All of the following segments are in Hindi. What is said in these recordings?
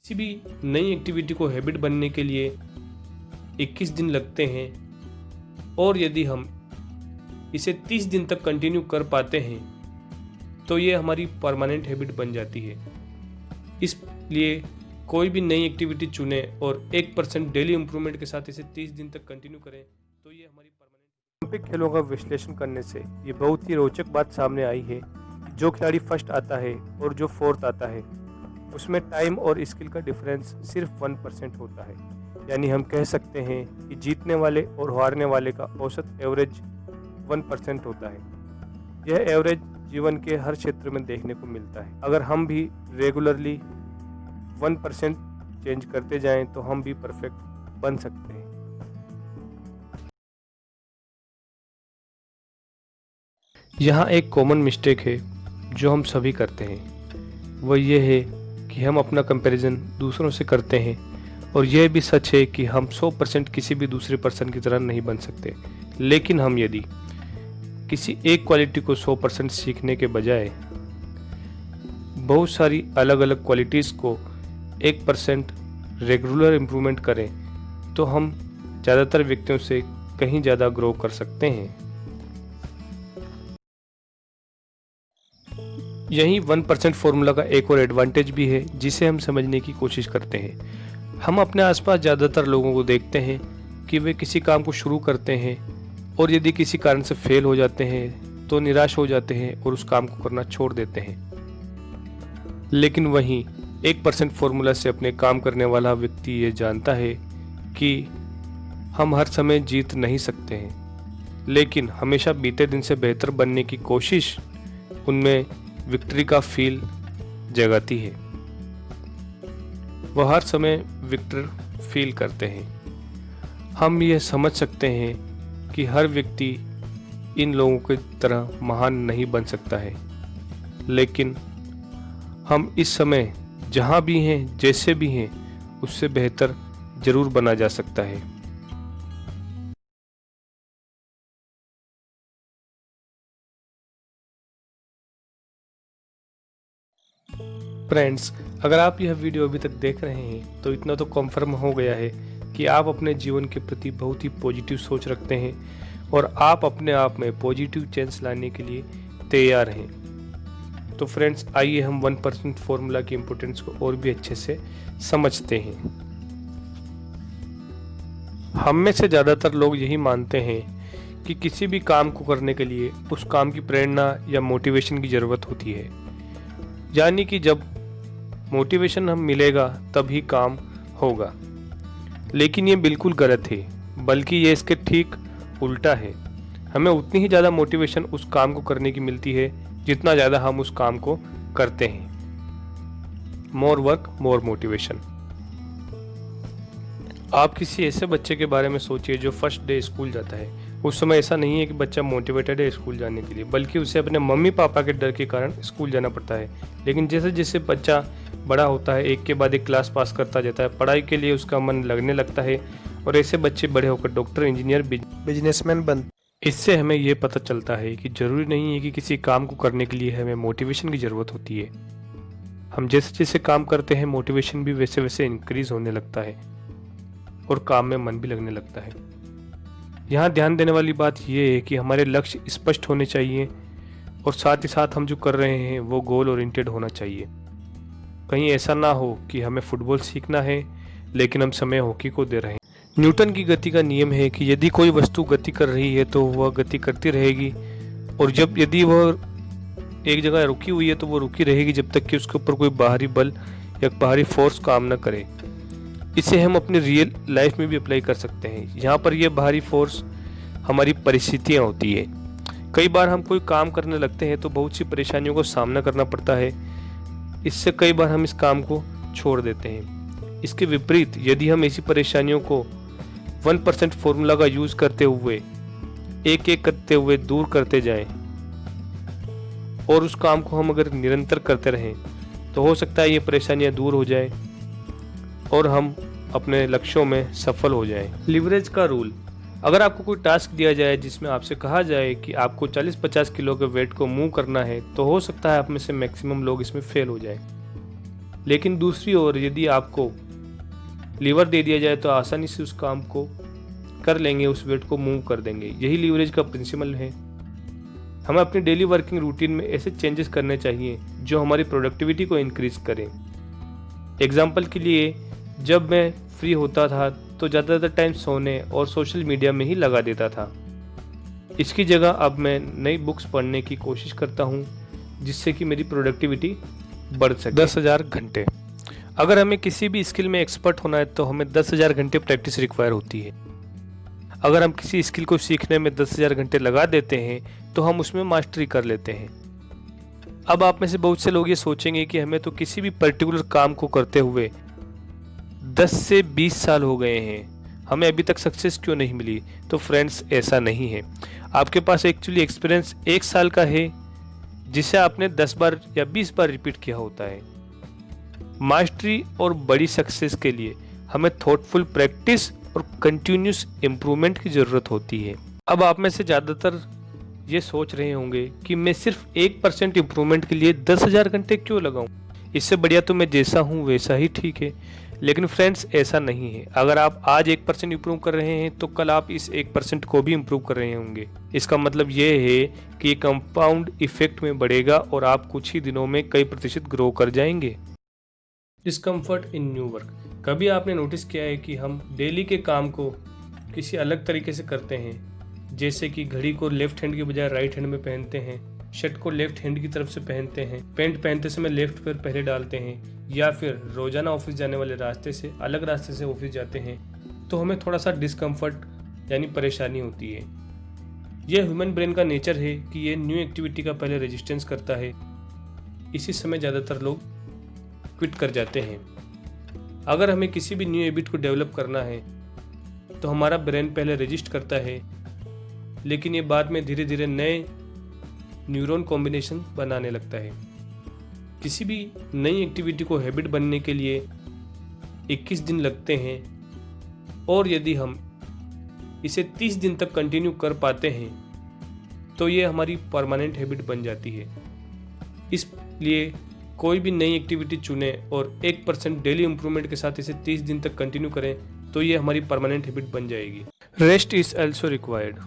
किसी भी नई एक्टिविटी को हैबिट बनने के लिए 21 दिन लगते हैं और यदि हम इसे 30 दिन तक कंटिन्यू कर पाते हैं तो ये हमारी परमानेंट हैबिट बन जाती है। इसलिए कोई भी नई एक्टिविटी चुने और 1% डेली इम्प्रूवमेंट के साथ इसे 30 दिन तक कंटिन्यू करें तो ये हमारी परमानेंट। ओलंपिक खेलों का विश्लेषण करने से ये बहुत ही रोचक बात सामने आई है। जो खिलाड़ी फर्स्ट आता है और जो फोर्थ आता है उसमें टाइम और स्किल का डिफरेंस सिर्फ 1% होता है। यानी हम कह सकते हैं कि जीतने वाले और हारने वाले का औसत एवरेज 1% होता है। यह एवरेज जीवन के हर क्षेत्र में देखने को मिलता है। अगर हम भी रेगुलरली 1% चेंज करते जाएं तो हम भी परफेक्ट बन सकते हैं। यहाँ एक कॉमन मिस्टेक है जो हम सभी करते हैं, वह यह है कि हम अपना कंपैरिजन दूसरों से करते हैं। और यह भी सच है कि हम 100% किसी भी दूसरे पर्सन की तरह नहीं बन सकते। लेकिन हम यदि किसी एक क्वालिटी को 100% सीखने के बजाय बहुत सारी अलग अलग क्वालिटीज़ को 1% रेगुलर इम्प्रूवमेंट करें तो हम ज़्यादातर व्यक्तियों से कहीं ज़्यादा ग्रो कर सकते हैं। यही 1% फॉर्मूला का एक और एडवांटेज भी है जिसे हम समझने की कोशिश करते हैं। हम अपने आसपास ज़्यादातर लोगों को देखते हैं कि वे किसी काम को शुरू करते हैं और यदि किसी कारण से फेल हो जाते हैं तो निराश हो जाते हैं और उस काम को करना छोड़ देते हैं। लेकिन वहीं 1% फॉर्मूला से अपने काम करने वाला व्यक्ति ये जानता है कि हम हर समय जीत नहीं सकते हैं, लेकिन हमेशा बीते दिन से बेहतर बनने की कोशिश उनमें विक्ट्री का फील जगाती है। वह हर समय विक्टर फील करते हैं। हम यह समझ सकते हैं कि हर व्यक्ति इन लोगों की तरह महान नहीं बन सकता है, लेकिन हम इस समय जहाँ भी हैं, जैसे भी हैं, उससे बेहतर जरूर बना जा सकता है। फ्रेंड्स, अगर आप यह वीडियो अभी तक देख रहे हैं तो इतना तो कंफर्म हो गया है कि आप अपने जीवन के प्रति बहुत ही पॉजिटिव सोच रखते हैं और आप अपने आप में पॉजिटिव चेंज लाने के लिए तैयार हैं। तो फ्रेंड्स, आइए हम 1% फॉर्मूला की इम्पोर्टेंस को और भी अच्छे से समझते हैं। हम में से ज़्यादातर लोग यही मानते हैं कि किसी भी काम को करने के लिए उस काम की प्रेरणा या मोटिवेशन की ज़रूरत होती है। यानी कि जब मोटिवेशन हम मिलेगा तभी काम होगा। लेकिन ये बिल्कुल गलत है, बल्कि ये इसके ठीक उल्टा है। हमें उतनी ही ज़्यादा मोटिवेशन उस काम को करने की मिलती है जितना ज़्यादा हम उस काम को करते हैं। More work more motivation. आप किसी ऐसे बच्चे के बारे में सोचिए जो फर्स्ट डे स्कूल जाता है। उस समय ऐसा नहीं है कि बच्चा मोटिवेटेड है स्कूल जाने के लिए, बल्कि उसे अपने मम्मी पापा के डर के कारण स्कूल जाना पड़ता है। लेकिन जैसे जैसे बच्चा बड़ा होता है, एक के बाद एक क्लास पास करता जाता है, पढ़ाई के लिए उसका मन लगने लगता है और ऐसे बच्चे बड़े होकर डॉक्टर, इंजीनियर, बिजनेसमैन बनते। इससे हमें ये पता चलता है कि ज़रूरी नहीं है कि किसी काम को करने के लिए हमें मोटिवेशन की ज़रूरत होती है। हम जैसे जैसे काम करते हैं मोटिवेशन भी वैसे वैसे इंक्रीज होने लगता है और काम में मन भी लगने लगता है। यहाँ ध्यान देने वाली बात यह है कि हमारे लक्ष्य स्पष्ट होने चाहिए और साथ ही साथ हम जो कर रहे हैं वो गोल ओरिएंटेड होना चाहिए। कहीं ऐसा ना हो कि हमें फुटबॉल सीखना है लेकिन हम समय हॉकी को दे रहे हैं। न्यूटन की गति का नियम है कि यदि कोई वस्तु गति कर रही है तो वह गति करती रहेगी, और यदि वह एक जगह रुकी हुई है तो वो रुकी रहेगी जब तक कि उसके ऊपर कोई बाहरी बल या बाहरी फोर्स काम न करे। इसे हम अपनी रियल लाइफ में भी अप्लाई कर सकते हैं। यहाँ पर यह बाहरी फोर्स हमारी परिस्थितियाँ होती है। कई बार हम कोई काम करने लगते हैं तो बहुत सी परेशानियों का सामना करना पड़ता है। इससे कई बार हम इस काम को छोड़ देते हैं। इसके विपरीत यदि हम ऐसी परेशानियों को 1% फॉर्मूला का यूज करते हुए एक एक करते हुए दूर करते जाएं और उस काम को हम अगर निरंतर करते रहें तो हो सकता है ये परेशानियां दूर हो जाए और हम अपने लक्ष्यों में सफल हो जाएं। लिवरेज का रूल। अगर आपको कोई टास्क दिया जाए जिसमें आपसे कहा जाए कि आपको 40-50 किलो के वेट को मूव करना है, तो हो सकता है आप में से मैक्सिमम लोग इसमें फेल हो जाए। लेकिन दूसरी ओर यदि आपको लीवर दे दिया जाए तो आसानी से उस काम को कर लेंगे, उस वेट को मूव कर देंगे। यही लीवरेज का प्रिंसिपल है। हमें अपनी डेली वर्किंग रूटीन में ऐसे चेंजेस करने चाहिए जो हमारी प्रोडक्टिविटी को इंक्रीज करें। एग्जाम्पल के लिए, जब मैं फ्री होता था तो ज़्यादातर टाइम सोने और सोशल मीडिया में ही लगा देता था। इसकी जगह अब मैं नई बुक्स पढ़ने की कोशिश करता हूँ जिससे कि मेरी प्रोडक्टिविटी बढ़ सके। 10,000 घंटे। अगर हमें किसी भी स्किल में एक्सपर्ट होना है तो हमें 10,000 घंटे प्रैक्टिस रिक्वायर होती है। अगर हम किसी स्किल को सीखने में 10,000 घंटे लगा देते हैं तो हम उसमें मास्टरी कर लेते हैं। अब आप में से बहुत से लोग ये सोचेंगे कि हमें तो किसी भी पर्टिकुलर काम को करते हुए 10 से 20 साल हो गए हैं, हमें अभी तक सक्सेस क्यों नहीं मिली? तो फ्रेंड्स, ऐसा नहीं है। आपके पास एक्चुअली एक्सपीरियंस 1 साल का है जिसे आपने 10 बार या 20 बार रिपीट किया होता है। मास्टरी और बड़ी सक्सेस के लिए हमें थॉटफुल प्रैक्टिस और कंटिन्यूस इम्प्रूवमेंट की ज़रूरत होती है। अब आप में से ज़्यादातर ये सोच रहे होंगे कि मैं सिर्फ 1% इम्प्रूवमेंट के लिए 10,000 घंटे क्यों लगाऊं? इससे बढ़िया तो मैं जैसा हूँ वैसा ही ठीक है। लेकिन फ्रेंड्स, ऐसा नहीं है। अगर आप आज 1% इम्प्रूव कर रहे हैं तो कल आप इस 1% को भी इम्प्रूव कर रहे होंगे। इसका मतलब ये है कि ये कंपाउंड इफेक्ट में बढ़ेगा और आप कुछ ही दिनों में कई प्रतिशत ग्रो कर जाएंगे। डिस्कम्फर्ट इन न्यू वर्क। कभी आपने नोटिस किया है कि हम डेली के काम को किसी अलग तरीके से करते हैं, जैसे कि घड़ी को लेफ्ट हैंड के बजाय राइट हैंड में पहनते हैं, शर्ट को लेफ्ट हैंड की तरफ से पहनते हैं, पैंट पहनते समय लेफ्ट पैर पहले डालते हैं, या फिर रोजाना ऑफिस जाने वाले रास्ते से अलग रास्ते से ऑफिस जाते हैं, तो हमें थोड़ा सा डिस्कम्फर्ट यानी परेशानी होती है। यह ह्यूमन ब्रेन का नेचर है कि ये न्यू एक्टिविटी का पहले रेजिस्टेंस करता है। इसी समय ज़्यादातर लोग क्विट कर जाते हैं। अगर हमें किसी भी न्यू हैबिट को डेवलप करना है तो हमारा ब्रेन पहले रजिस्ट करता है, लेकिन ये बाद में धीरे धीरे नए न्यूरॉन कॉम्बिनेशन बनाने लगता है। किसी भी नई एक्टिविटी को हैबिट बनने के लिए 21 दिन लगते हैं, और यदि हम इसे 30 दिन तक कंटिन्यू कर पाते हैं तो ये हमारी परमानेंट हैबिट बन जाती है। इसलिए कोई भी नई एक्टिविटी चुने और 1% डेली इंप्रूवमेंट के साथ इसे 30 दिन तक कंटिन्यू करें तो ये हमारी परमानेंट हैबिट बन जाएगी। Rest is also required.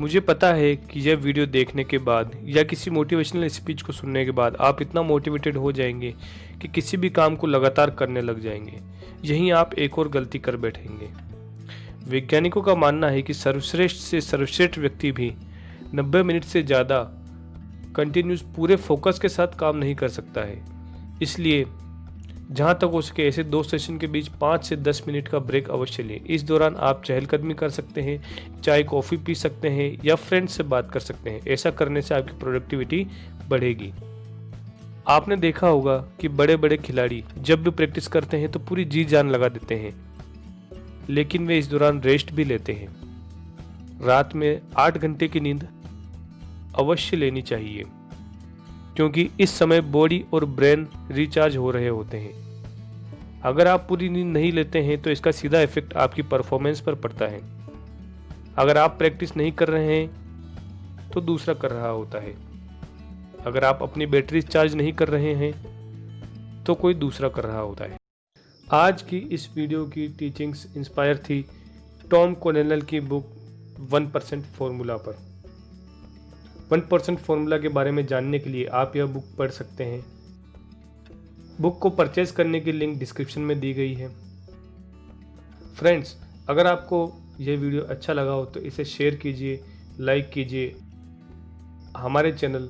मुझे पता है कि यह वीडियो देखने के बाद या किसी मोटिवेशनल स्पीच को सुनने के बाद आप इतना मोटिवेटेड हो जाएंगे कि किसी भी काम को लगातार करने लग जाएंगे। यहीं आप एक और गलती कर बैठेंगे। वैज्ञानिकों का मानना है कि सर्वश्रेष्ठ से सर्वश्रेष्ठ व्यक्ति भी 90 मिनट से ज़्यादा कंटिन्यूस पूरे फोकस के साथ काम नहीं कर सकता है। इसलिए जहाँ तक हो सके ऐसे 2 सेशन के बीच 5 से 10 मिनट का ब्रेक अवश्य लें। इस दौरान आप चहलकदमी कर सकते हैं, चाय कॉफ़ी पी सकते हैं या फ्रेंड्स से बात कर सकते हैं। ऐसा करने से आपकी प्रोडक्टिविटी बढ़ेगी। आपने देखा होगा कि बड़े बड़े खिलाड़ी जब भी प्रैक्टिस करते हैं तो पूरी जी जान लगा देते हैं, लेकिन वे इस दौरान रेस्ट भी लेते हैं। रात में 8 घंटे की नींद अवश्य लेनी चाहिए, क्योंकि इस समय बॉडी और ब्रेन रिचार्ज हो रहे होते हैं। अगर आप पूरी नींद नहीं लेते हैं तो इसका सीधा इफेक्ट आपकी परफॉर्मेंस पर पड़ता है। अगर आप प्रैक्टिस नहीं कर रहे हैं तो दूसरा कर रहा होता है। अगर आप अपनी बैटरी चार्ज नहीं कर रहे हैं तो कोई दूसरा कर रहा होता है। आज की इस वीडियो की टीचिंग्स इंस्पायर थी टॉम कॉनेल की बुक 1% फॉर्मूला पर। 1% फॉर्मूला के बारे में जानने के लिए आप यह बुक पढ़ सकते हैं। बुक को परचेज करने की लिंक डिस्क्रिप्शन में दी गई है। फ्रेंड्स, अगर आपको यह वीडियो अच्छा लगा हो तो इसे शेयर कीजिए, लाइक कीजिए, हमारे चैनल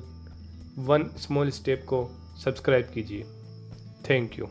वन स्मॉल स्टेप को सब्सक्राइब कीजिए। Thank you.